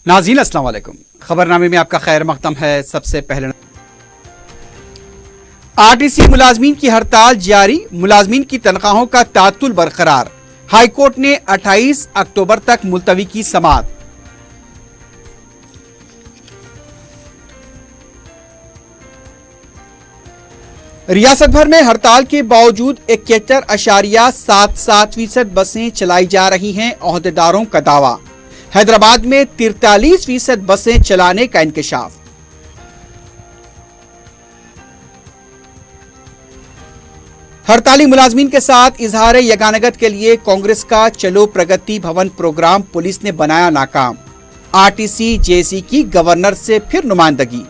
नाज़रीन अस्सलाम वालेकुम। खबरनामे में आपका खैर मकदम है। सबसे पहले आरटीसी मुलाजमीन की हड़ताल जारी, मुलाजमीन की तनख्वाहों का तातुल बरकरार। हाई कोर्ट ने 28 अक्टूबर तक मुलतवी की समाअत। रियासत भर में हड़ताल के बावजूद 71.77% बसें चलाई जा रही हैं, ओहदेदारों का दावा। हैदराबाद में 43% बसें चलाने का इंकशाफ। हड़ताली मुलाजमीन के साथ इजहार यगानगत के लिए कांग्रेस का चलो प्रगति भवन प्रोग्राम पुलिस ने बनाया नाकाम। आरटीसी जेसी की गवर्नर से फिर नुमाइंदगी।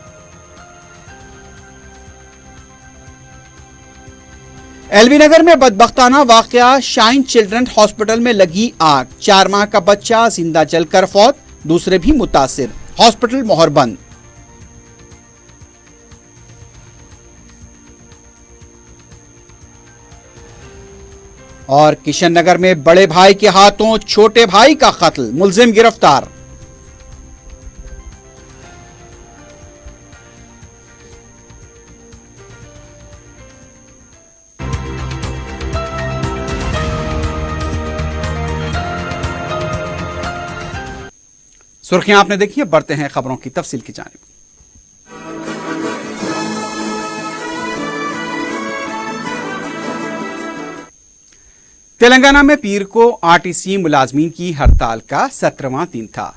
एलबी नगर में बदबख्ताना वाकया, शाइन चिल्ड्रन हॉस्पिटल में लगी आग। 4 माह का बच्चा जिंदा जलकर फौत, दूसरे भी मुतासिर, हॉस्पिटल मोहर बंद। और किशन नगर में बड़े भाई के हाथों छोटे भाई का कत्ल, मुलजिम गिरफ्तार। सुर्खियां आपने देखी है, बढ़ते हैं खबरों की तफसील की जानिब। तेलंगाना में पीर को आरटीसी मुलाजमीन की हड़ताल का 17वां दिन था।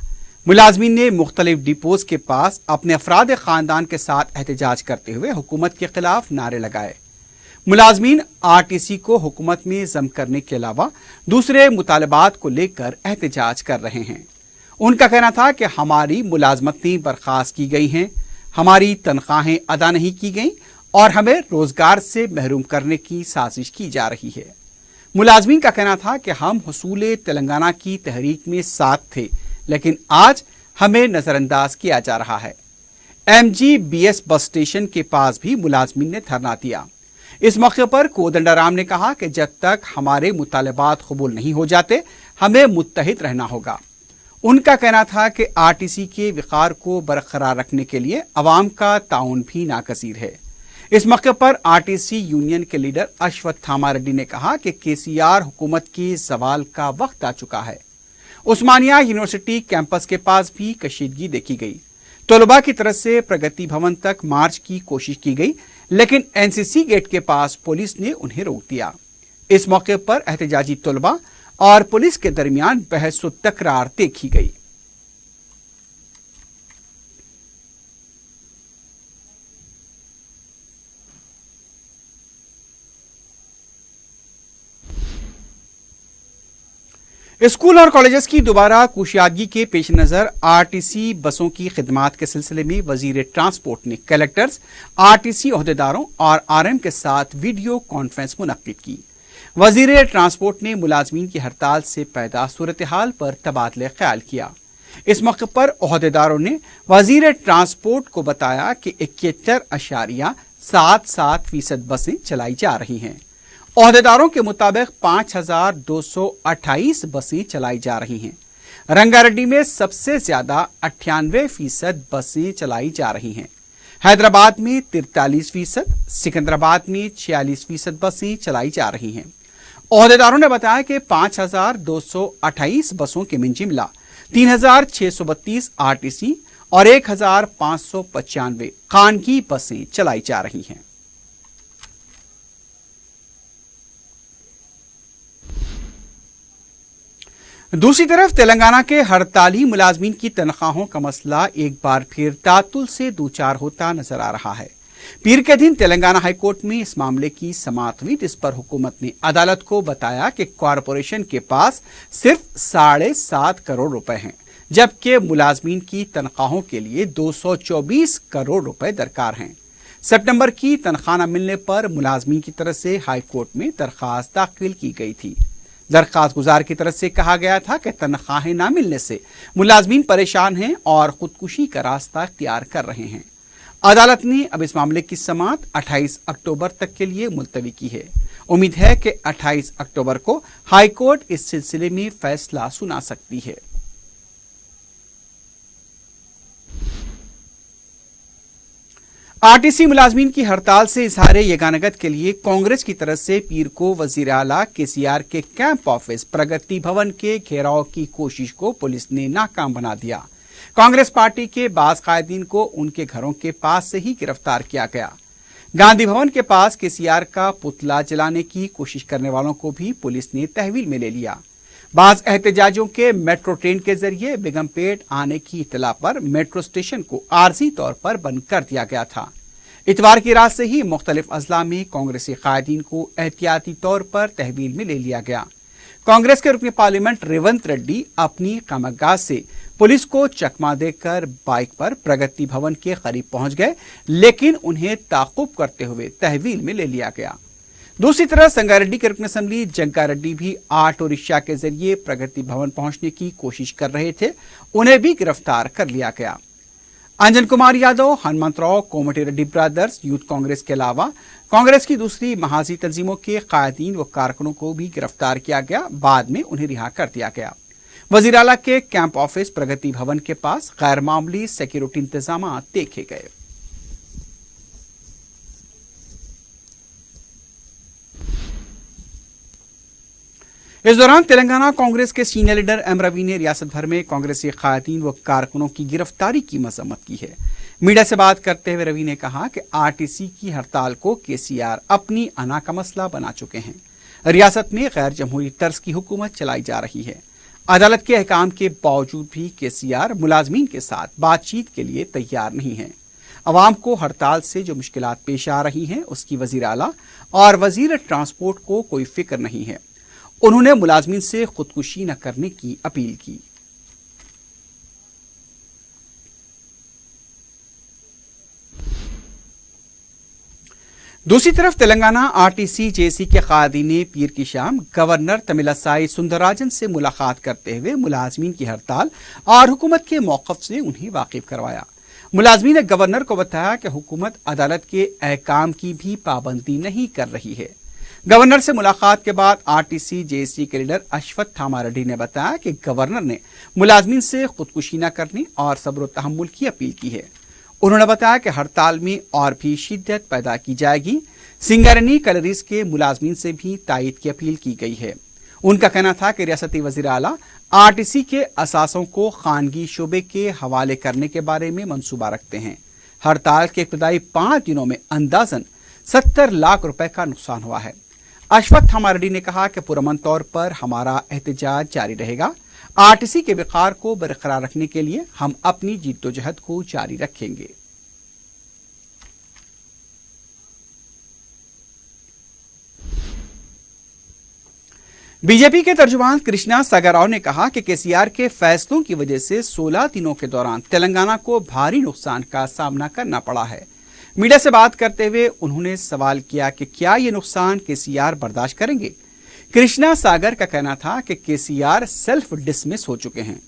मुलाजमीन ने मुख्तलिफ डिपोज के पास अपने अफराद खानदान के साथ एहतजाज करते हुए हुकूमत के खिलाफ नारे लगाए। मुलाजमीन आरटीसी को हुकूमत में जम करने के अलावा दूसरे मुतालबात को लेकर एहतजाज कर रहे हैं। उनका कहना था कि हमारी मुलाजमतें बर्खास्त की गई हैं, हमारी तनख्वाहें अदा नहीं की गई और हमें रोजगार से महरूम करने की साजिश की जा रही है। मुलाजमीन का कहना था कि हम हुसूल तेलंगाना की तहरीक में साथ थे, लेकिन आज हमें नजरअंदाज किया जा रहा है। MGBS बस स्टेशन के पास भी मुलाजमीन ने धरना दिया। इस मौके पर कोदंडाराम ने कहा कि जब तक हमारे मुतालबात कबूल नहीं हो जाते, हमें मुत्तहिद रहना होगा। उनका कहना था कि आरटीसी के वक़ार को बरकरार रखने के लिए अवाम का ताउन भी नागज़ीर है। इस मौके पर आरटीसी यूनियन के लीडर अश्वत्थामा रेड्डी ने कहा कि केसीआर हुकूमत के ज़वाल का वक्त आ चुका है। उस्मानिया यूनिवर्सिटी कैंपस के पास भी कशीदगी देखी गई। तलबा की तरफ से प्रगति भवन तक मार्च की कोशिश की गई, लेकिन एनसीसी गेट के पास पुलिस ने उन्हें रोक दिया। इस मौके पर एहतजाजी तलबा और पुलिस के दरमियान बहस व तकरार देखी गई। स्कूल और कॉलेजेस की दोबारा कुशियादगी के पेश नजर आरटीसी बसों की खिदमात के सिलसिले में वजीर ट्रांसपोर्ट ने कलेक्टर्स, आरटीसी ओहदेदारों और आरएम के साथ वीडियो कॉन्फ्रेंस मुनक्किद की। वजीर ट्रांसपोर्ट ने मुलाजमीन की हड़ताल से पैदा सूरत हाल पर तबादले ख्याल किया। इस मौके पर ओहदेदारों ने वजीर ट्रांसपोर्ट को बताया कि 71.77% बसें चलाई जा रही हैं। ओहदेदारों के मुताबिक 5228 बसें चलाई जा रही हैं। रंगारेड्डी में सबसे ज्यादा 98% बसें चलाई जा रही हैं। हैदराबाद में 43%, सिकंदराबाद में 46% बसें चलाई जा रही हैं। ओहदेदारों ने बताया कि 5228 बसों के मिन जिमला 3632 आरटीसी और 1595 खानगी बसें चलाई जा रही हैं। दूसरी तरफ तेलंगाना के हड़ताली मुलाजमीन की तनख्वाहों का मसला एक बार फिर तातुल से दो चार होता नजर आ रहा है। पीर के दिन तेलंगाना हाईकोर्ट में इस मामले की समाअत हुई, जिस पर हुकूमत ने अदालत को बताया कि कॉरपोरेशन के पास सिर्फ 7.5 करोड़ रुपए हैं, जबकि मुलाजमीन की तनख्वाहों के लिए 224 करोड़ रुपए दरकार हैं। सितंबर की तनख्वाह न मिलने पर मुलाजमीन की तरफ से हाईकोर्ट में दरखास्त दाखिल की गई थी। दरखास्त गुजार की तरफ से कहा गया था कि तनख्वाहें न मिलने से मुलाजमीन परेशान हैं और खुदकुशी का रास्ता इख्तियार कर रहे हैं। अदालत ने अब इस मामले की समाअत 28 अक्टूबर तक के लिए मुलतवी की है। उम्मीद है कि 28 अक्टूबर को हाईकोर्ट इस सिलसिले में फैसला सुना सकती है। आरटीसी मुलाजमीन की हड़ताल से इजहार यगानगत के लिए कांग्रेस की तरफ से पीर को वजीर आला केसीआर के कैंप ऑफिस प्रगति भवन के घेराव की कोशिश को पुलिस ने नाकाम बना दिया। कांग्रेस पार्टी के बाज कायदीन को उनके घरों के पास से ही गिरफ्तार किया गया। गांधी भवन के पास केसीआर का पुतला जलाने की कोशिश करने वालों को भी पुलिस ने तहवील में ले लिया। बाज एहतजाजियों के मेट्रो ट्रेन के जरिए बेगमपेट आने की इतला पर मेट्रो स्टेशन को आर्जी तौर पर बंद कर दिया गया था। इतवार की रात से ही मुख्तलिफ अजला में कांग्रेसी कायदीन को एहतियाती तौर पर तहवील में ले लिया गया। कांग्रेस के रुकन पार्लियामेंट रेवंत रेड्डी अपनी कामगाह से पुलिस को चकमा देकर बाइक पर प्रगति भवन के करीब पहुंच गए, लेकिन उन्हें ताकुब करते हुए तहवील में ले लिया गया। दूसरी तरफ संगारेड्डी के रुकन असेंबली जंगारेड्डी भी ऑटो रिक्शा के जरिए प्रगति भवन पहुंचने की कोशिश कर रहे थे, उन्हें भी गिरफ्तार कर लिया गया। अंजन कुमार यादव, हनुमंतराव, कोमटी रेड्डी ब्रदर्स, यूथ कांग्रेस के अलावा कांग्रेस की दूसरी महाजी तंजीमों के कायदीन व कारकुनों को भी गिरफ्तार किया गया। बाद में उन्हें रिहा कर दिया गया। वजीर आला के कैंप ऑफिस प्रगति भवन के पास गैर मामूली सिक्योरिटी इंतजाम देखे गए। इस दौरान तेलंगाना कांग्रेस के सीनियर लीडर एम रवि ने रियासत भर में कांग्रेसी कायदीन व कारकुनों की गिरफ्तारी की मजम्मत की है। मीडिया से बात करते हुए रवि ने कहा कि आरटीसी की हड़ताल को केसीआर अपनी अना का मसला बना चुके हैं। रियासत में गैर जमहूरी तर्ज की हुकूमत चलाई जा रही है। अदालत के अहकाम के बावजूद भी केसीआर मुलाजमीन के साथ बातचीत के लिए तैयार नहीं है। अवाम को हड़ताल से जो मुश्किलात पेश आ रही हैं, उसकी वजीर आला और वजीर ट्रांसपोर्ट को कोई फिक्र नहीं है। उन्होंने मुलाजमीन से खुदकुशी न करने की अपील की। दूसरी तरफ तेलंगाना आरटीसी जेसी के कायदीन ने पीर की शाम गवर्नर तमिलसाई सुंदरराजन से मुलाकात करते हुए मुलाजमीन की हड़ताल और हुकूमत के मौक़िफ़ से उन्हें वाकिफ करवाया। मुलाजमीन ने गवर्नर को बताया कि हुकूमत अदालत के अहकाम की भी पाबंदी नहीं कर रही है। गवर्नर से मुलाकात के बाद आरटीसी जेसी के लीडर अशफत थामा रेड्डी ने बताया कि गवर्नर ने मुलाजमीन से खुदकुशी न करने और सब्र तहम्मुल की अपील की है। उन्होंने बताया कि हड़ताल में और भी शिद्दत पैदा की जाएगी। सिंगारेनी कलरीज के मुलाजमीन से भी तायद की अपील की गई है। उनका कहना था कि रियासती वजीर आला आरटीसी के असासों को खानगी शोबे के हवाले करने के बारे में मंसूबा रखते हैं। हड़ताल के इब्तदाई 5 दिनों में अंदाजन 70 लाख रुपए का नुकसान हुआ है। अशफत थामा रेड्डी ने कहा कि पुरअमन तौर पर हमारा एहतजाज जारी रहेगा। आरटीसी के वक़ार को बरकरार रखने के लिए हम अपनी जिद्दोजहद को जारी रखेंगे। बीजेपी के तर्जुमान कृष्णा सागर राव ने कहा कि केसीआर के फैसलों की वजह से 16 दिनों के दौरान तेलंगाना को भारी नुकसान का सामना करना पड़ा है। मीडिया से बात करते हुए उन्होंने सवाल किया कि क्या ये नुकसान केसीआर बर्दाश्त करेंगे। कृष्णा सागर का कहना था कि केसीआर सेल्फ डिसमिस हो चुके हैं।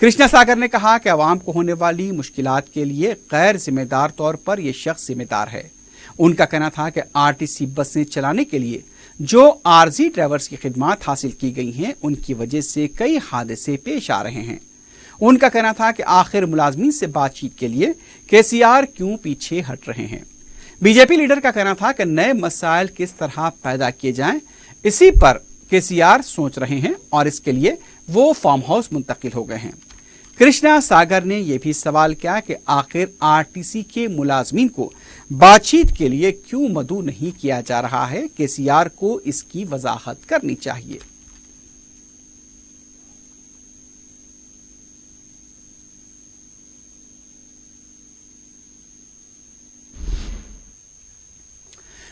कृष्णा सागर ने कहा कि आवाम को होने वाली मुश्किलात के लिए गैर जिम्मेदार तौर पर यह शख्स जिम्मेदार है। उनका कहना था कि आरटीसी बसें चलाने के लिए जो आरजी ड्राइवर्स की खिदमात हासिल की गई हैं, उनकी वजह से कई हादसे पेश आ रहे हैं। उनका कहना था कि आखिर मुलाजमीन से बातचीत के लिए केसीआर क्यों पीछे हट रहे हैं। बीजेपी लीडर का कहना था कि नए मसाइल किस तरह पैदा किए जाएं, इसी पर केसीआर सोच रहे हैं और इसके लिए वो फार्म हाउस मुंतकिल हो गए हैं। कृष्णा सागर ने यह भी सवाल किया कि आखिर आरटीसी के मुलाजमीन को बातचीत के लिए क्यों मदऊ नहीं किया जा रहा है। केसीआर को इसकी वजाहत करनी चाहिए।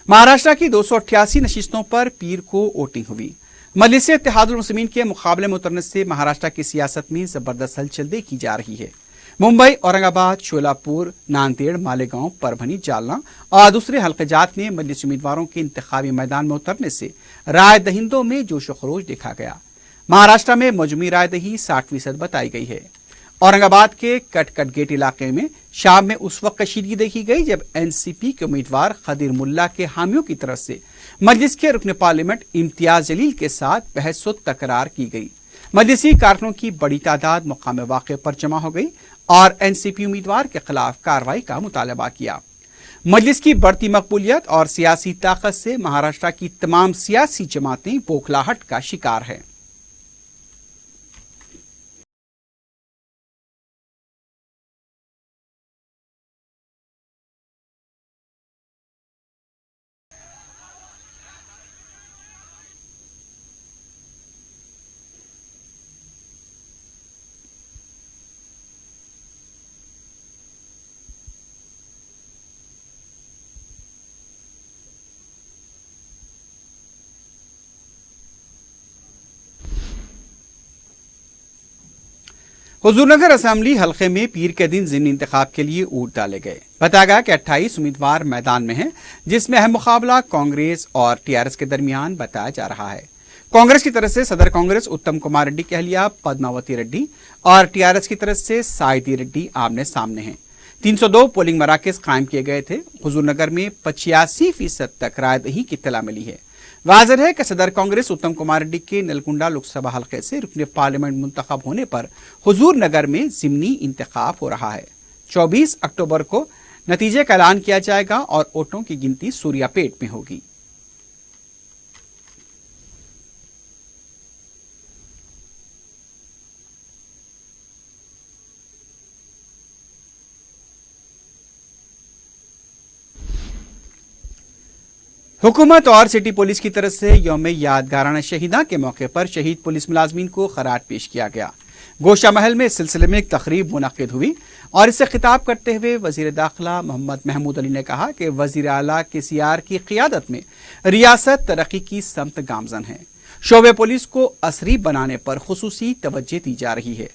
महाराष्ट्र की 288 नशिस्तों पर पीर को वोटिंग हुई। मजलिस इत्तेहादुल मुस्लिमीन के मुकाबले में उतरने से महाराष्ट्र की सियासत में जबरदस्त हलचल देखी जा रही है। मुंबई, औरंगाबाद, शोलापुर, नांदेड़, मालेगांव, परभनी, जालना और दूसरे हल्क़ाजात में मजलिस उम्मीदवारों के इंतखाबी मैदान में उतरने से राय दहिंदों में जोश खरोश देखा गया। महाराष्ट्र में मजमूई राय दही 60% बताई गई है। औरंगाबाद के कटकट गेट इलाके में शाम में उस वक्त कशीदगी देखी गई जब एनसीपी के उम्मीदवार खदीर मुल्ला के हामियों की तरफ से मजलिस के रुकन पार्लियामेंट इम्तियाज जलील के साथ बहस व तकरार की गई। मजलिसी कारकुनों की बड़ी तादाद मुकाम वाक़े पर जमा हो गई और एनसीपी उम्मीदवार के खिलाफ कार्रवाई का मुतालबा किया। मजलिस की बढ़ती मकबूलियत और सियासी ताकत से महाराष्ट्र की तमाम सियासी जमातें बौखलाहट का शिकार हैं। हुजूरनगर असेंबली हल्के में पीर के दिन ज़िमनी इंतखाब के लिए वोट डाले गए। बताया गया कि 28 उम्मीदवार मैदान में हैं, जिसमें अहम मुकाबला कांग्रेस और टीआरएस के दरमियान बताया जा रहा है। कांग्रेस की तरफ से सदर कांग्रेस उत्तम कुमार रेड्डी की अहलिया पद्मावती रेड्डी और टीआरएस की तरफ से साइदी रेड्डी आमने सामने हैं। 302 पोलिंग मराकज कायम किए गए थे। हुजूरनगर में 85% तक रायदही की इत्तला मिली है। वाज़ेह है कि सदर कांग्रेस उत्तम कुमार रेड्डी के नलकुंडा लोकसभा हल्के से रुकने पार्लियामेंट मुंतखब होने पर हुजूरनगर में ज़िमनी इंतखाब हो रहा है। 24 अक्टूबर को नतीजे का ऐलान किया जाएगा और वोटों की गिनती सूर्यापेट में होगी। हुकूमत और सिटी पुलिस की तरफ से यौम यादगाराना शहीदा के मौके पर शहीद पुलिस मुलाजमीन को खराज पेश किया गया। गोशा महल में इस सिलसिले में एक तकरीब मुनक्किद हुई और इससे खिताब करते हुए वजीर दाखिला मोहम्मद महमूद अली ने कहा कि वजीर आला केसीआर की क़ियादत में रियासत तरक्की की समत गामजन है। शोबे पुलिस को असरी बनाने पर खुसूसी तवज्जो दी जा रही है।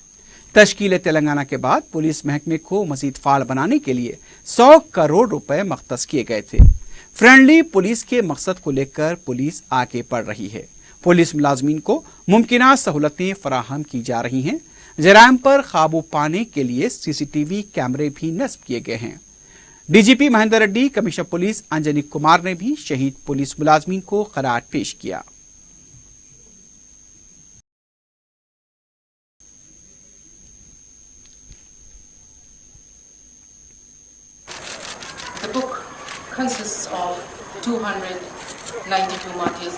तश्कील तेलंगाना के बाद पुलिस महकमे को मजीद फाल बनाने के लिए 100 करोड़ रुपए मख्तस किए गए थे। फ्रेंडली पुलिस के मकसद को लेकर पुलिस आगे बढ़ रही है। पुलिस मुलाजमीन को मुमकिना सहूलतें फराहम की जा रही हैं। जराइम पर काबू पाने के लिए सीसीटीवी कैमरे भी नस्ब किए गए हैं। DGP Mahendra Reddy, commissioner police Anjani Kumar ने भी शहीद पुलिस मुलाजमीन को खराज पेश किया। Consists of 292 markers.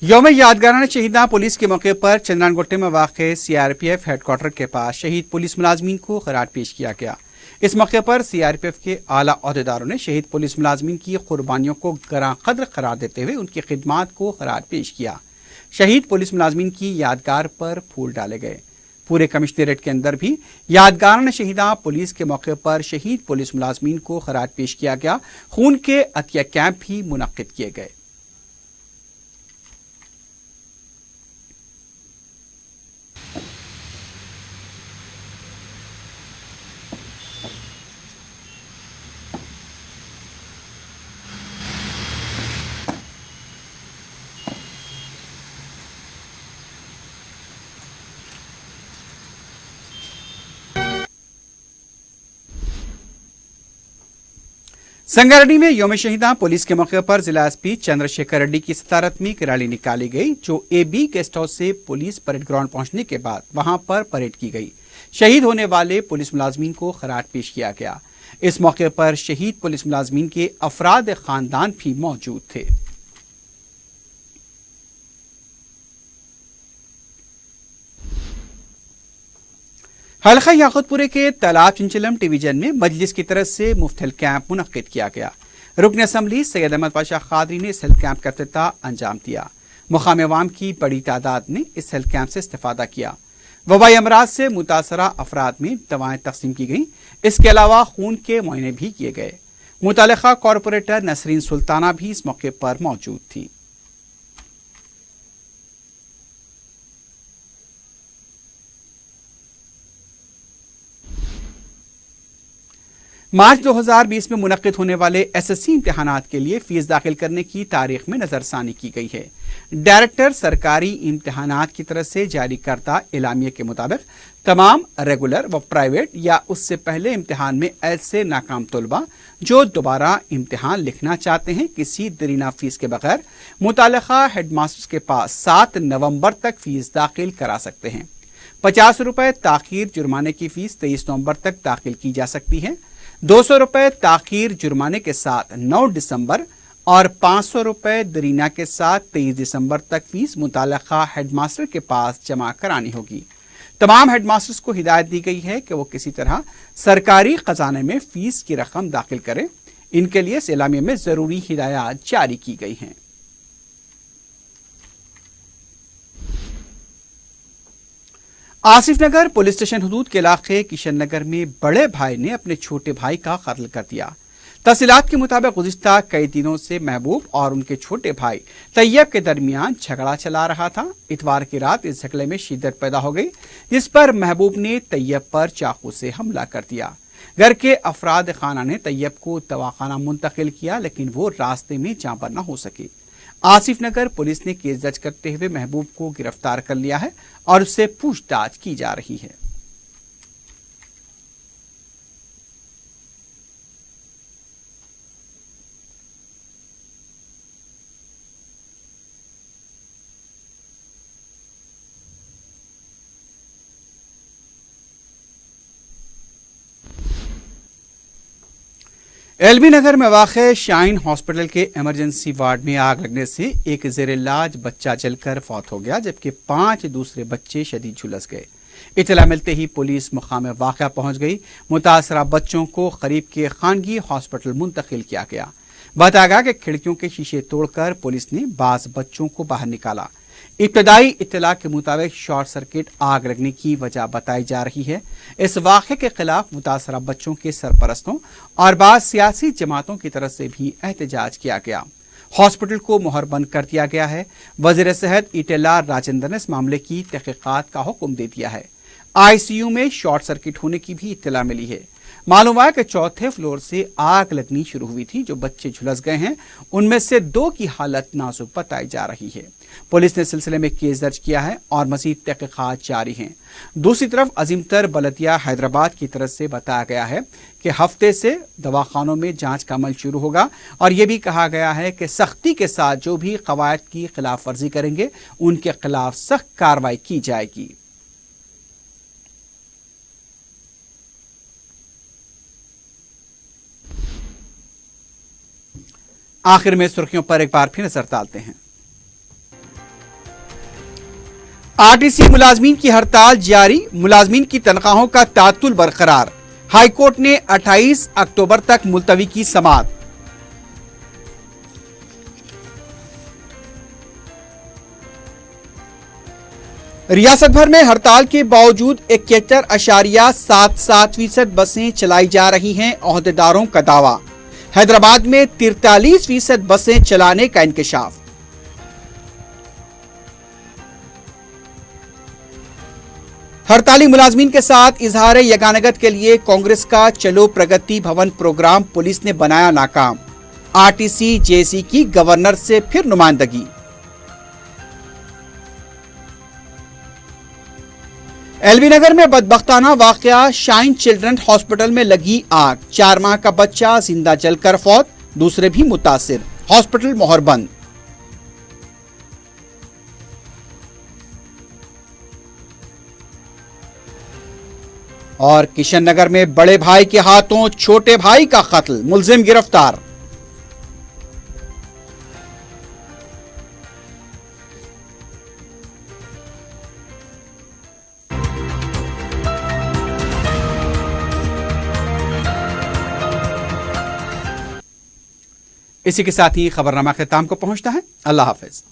यौम यादगाराना शहीदा पुलिस के मौके पर चंद्रानगोटे में वाक़ सीआरपीएफ हेडक्वार्टर के पास शहीद पुलिस मुलाजमीन को खराज पेश किया गया। इस मौके पर सीआरपीएफ के आला अहदेदारों ने शहीद पुलिस मुलाजमीन की कुर्बानियों को गरां कद्र करार देते हुए उनकी खिदमात को खराज पेश किया। शहीद पुलिस मुलाजमीन की यादगार पर फूल डाले गए। पूरे कमिश्नरेट के अंदर भी यादगाराना शहीदा पुलिस के मौके पर शहीद पुलिस मुलाजमीन को खराज पेश किया गया। खून के अतिया कैंप भी मुनक्किद किए गए। संगारेड्डी में यौम शहीदा पुलिस के मौके पर जिला एसपी चंद्रशेखर रेड्डी की सदारत में एक रैली निकाली गई, जो एबी गेस्ट हाउस से पुलिस परेड ग्राउंड पहुंचने के बाद वहां पर परेड की गई। शहीद होने वाले पुलिस मुलाजमीन को खराज पेश किया गया। इस मौके पर शहीद पुलिस मुलाजमीन के अफराद खानदान भी मौजूद थे। हल्का याकूतपुरे के तालाब चिंचलम डिवीजन में मजलिस की तरफ से मुफ्त हेल्थ कैंप मुनक्किद किया गया। रुकन असम्बली सैयद अहमद पाशा खादरी ने इस हेल्थ कैंप का इफ्तिताह अंजाम दिया। मुकामी अवाम की बड़ी तादाद ने इस हेल्थ कैंप से इस्तेफादा किया। वबाई अमराज से मुतासरा अफराद में दवाएं तकसीम की गईं। इसके अलावा खून के मुआयने भी किए गए। मुतल्लिका कॉरपोरेटर नसरीन सुल्ताना भी इस मौके पर मौजूद थी। मार्च 2020 में मुनक्किद होने वाले एसएससी इम्तिहानात के लिए फीस दाखिल करने की तारीख में नजरसानी की गई है। डायरेक्टर सरकारी इम्तिहानात की तरफ से जारी करदा एलामिया के मुताबिक तमाम रेगुलर व प्राइवेट या उससे पहले इम्तिहान में ऐसे नाकाम तलबा जो दोबारा इम्तिहान लिखना चाहते हैं किसी दरीना फीस के बगैर मुताल्लिका हेडमास्टर्स के पास 7 नवंबर तक फीस दाखिल करा सकते हैं। 50 रुपए ताखीर जुर्माने की फीस 23 नवंबर तक दाखिल की जा सकती है। 200 रुपए ताखीर जुर्माने के साथ 9 दिसंबर और 500 रुपए दरीना के साथ 23 दिसंबर तक फीस मुताल्लिका हेडमास्टर के पास जमा करानी होगी। तमाम हेडमास्टर्स को हिदायत दी गई है कि वो किसी तरह सरकारी खजाने में फीस की रकम दाखिल करें। इनके लिए इस एलामिया में जरूरी हिदायत जारी की गई हैं। आसिफ नगर पुलिस स्टेशन हदूद के इलाके किशन नगर में बड़े भाई ने अपने छोटे भाई का कत्ल कर दिया। तफसीलात के मुताबिक गुज़िश्ता कई दिनों से महबूब और उनके छोटे भाई तैयब के दरमियान झगड़ा चला रहा था। इतवार की रात इस झगड़े में शिद्दत पैदा हो गई, जिस पर महबूब ने तैयब पर चाकू से हमला कर दिया। घर के अफराद खाना ने तैयब को दवाखाना मुंतकिल किया, लेकिन वो रास्ते में जाँबर न हो सके। आसिफ नगर पुलिस ने केस दर्ज करते हुए महबूब को गिरफ्तार कर लिया है और उससे पूछताछ की जा रही है। एलबी नगर में वाक़े शाइन हॉस्पिटल के इमरजेंसी वार्ड में आग लगने से एक ज़ेर इलाज बच्चा जलकर फौत हो गया, जबकि 5 दूसरे बच्चे शदीद झुलस गए। इत्तला मिलते ही पुलिस मकाम वाक़या पहुंच गई। मुतासरा बच्चों को करीब के खानगी हॉस्पिटल मुंतकिल किया गया। बताया गया कि खिड़कियों के शीशे तोड़कर पुलिस ने बाज़ बच्चों को बाहर निकाला। इब्तदाई इत्तला के मुताबिक शॉर्ट सर्किट आग लगने की वजह बताई जा रही है। इस वाक़े के खिलाफ मुतासरा बच्चों के सरपरस्तों और बाज़ सियासी जमातों की तरफ से भी एहतजाज किया गया। हॉस्पिटल को मोहर बंद कर दिया गया है। वज़ीर सेहत ईटेला राजेंद्र ने इस मामले की तहक़ीक़ात का हुक्म दे दिया है। आईसीयू में शॉर्ट सर्किट होने की भी इत्तला मिली है। मालूम हुआ कि 4थे फ्लोर से आग लगनी शुरू हुई थी। जो बच्चे झुलस गए हैं उनमें से 2 की हालत नाजुक बताई जा रही है। पुलिस ने सिलसिले में केस दर्ज किया है और मज़ीद तहक़ीक़ात जारी हैं। दूसरी तरफ अजीमतर बलदिया हैदराबाद की तरफ से बताया गया है कि हफ्ते से दवाखानों में जांच का अमल शुरू होगा और यह भी कहा गया है कि सख्ती के साथ जो भी कवायद की खिलाफ वर्जी करेंगे उनके खिलाफ सख्त कार्रवाई की जाएगी। आखिर में सुर्खियों पर एक बार फिर नजर डालते हैं। आरटीसी मुलाजमीन की हड़ताल जारी, मुलाजमीन की तनख्वाहों का तातुल बरकरार। हाईकोर्ट ने 28 अक्टूबर तक मुलतवी की समाअत। रियासत भर में हड़ताल के बावजूद 71.77% बसें चलाई जा रही हैं, ओहदेदारों का दावा। हैदराबाद में 43% बसें चलाने का इंकशाफ। हड़ताली मुलाजमीन के साथ इजहार यगानगत के लिए कांग्रेस का चलो प्रगति भवन प्रोग्राम पुलिस ने बनाया नाकाम। आरटीसी जेसी की गवर्नर से फिर नुमाइंदगी। एलबी नगर में बदबख्ताना वाकया, शाइन चिल्ड्रन हॉस्पिटल में लगी आग। 4 माह का बच्चा जिंदा जलकर फौत, दूसरे भी मुतासिर, हॉस्पिटल मोहर बंद। और किशन नगर में बड़े भाई के हाथों छोटे भाई का कत्ल, मुलजिम गिरफ्तार। इसी के साथ ही खबरनामा ख़िताम को पहुंचता है। अल्लाह हाफ़िज़।